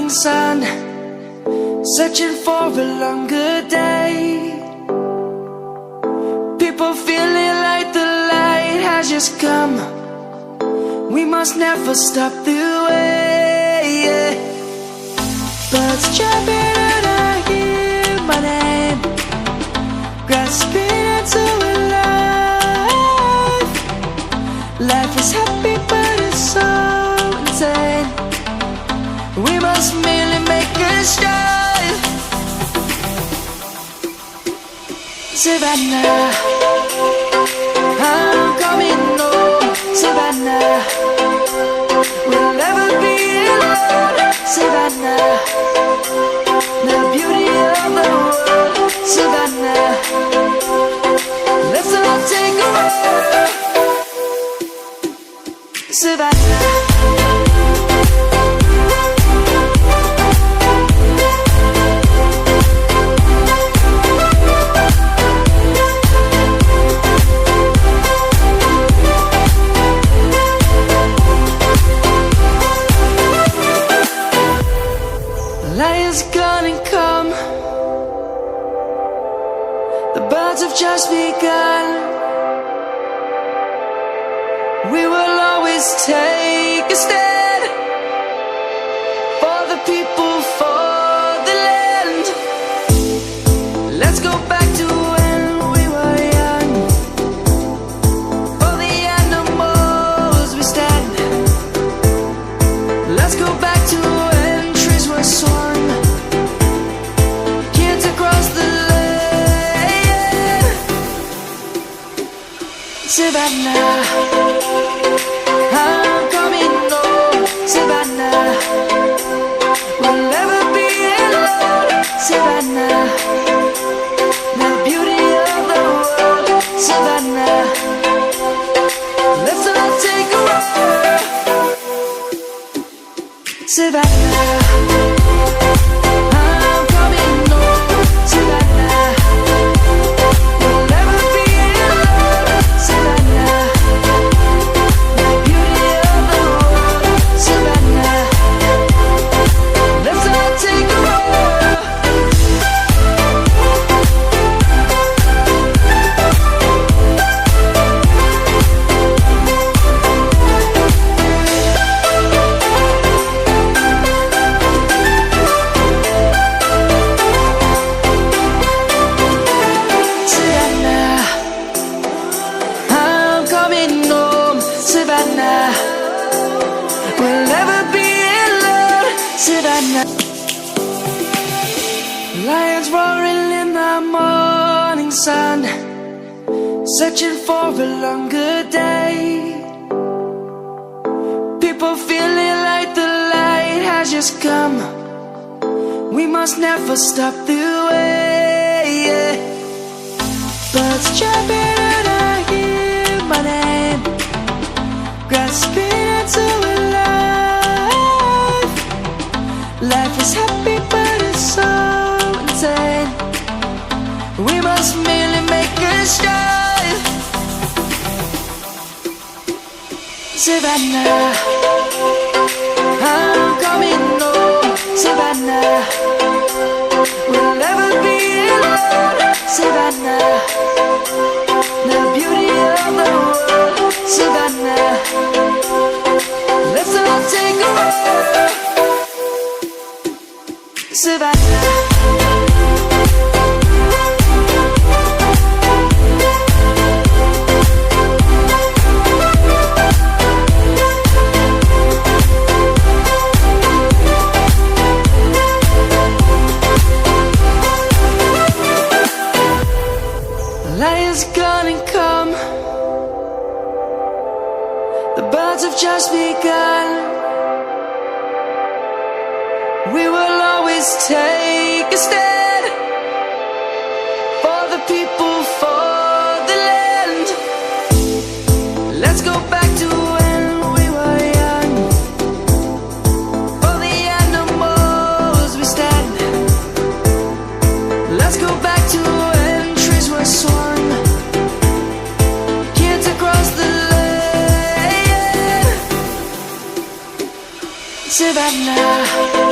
morning sun, searching for a longer day. People feeling like the light has just come. We must never stop the way. Birds jumping and I hear my name, grasping into a life. Life is happy but it's so insane. We must merely make a start. Savannah, I'm coming home. Savannah, we'll never be alone. Savannah, the beauty of the world. Savannah, let's all take a walk. Savannah. Lion's gonna come. The birds have just begun. We will always take a stand for the people, for the land. Let's go back to when we were young. For the animals we stand. Let's go back to when trees were swung. Savannah, I'm coming home. Savannah, we'll never be alone. Savannah, the beauty of the world. Savannah, let's all take a walk. Savannah. Savannah, we'll never be alone. Savannah. Lions roaring in the morning sun, searching for a longer day. People feeling like the light has just come. We must never stop the way. Birds jumping and I hear my name, grasping into a life. Life is happy but it's so insane. We must merely make a start. Savannah, I'm coming home. Savannah, we'll never be alone. Savannah, the beauty of the world. Savannah, let's all take a walk. Savannah. Lion's gonna come. The birds have just begun. We will always take a stand for the people, for the land. Let's go back to when we were young. For the animals we stand. Let's go back to when trees were swung. Kids across the land. Savannah.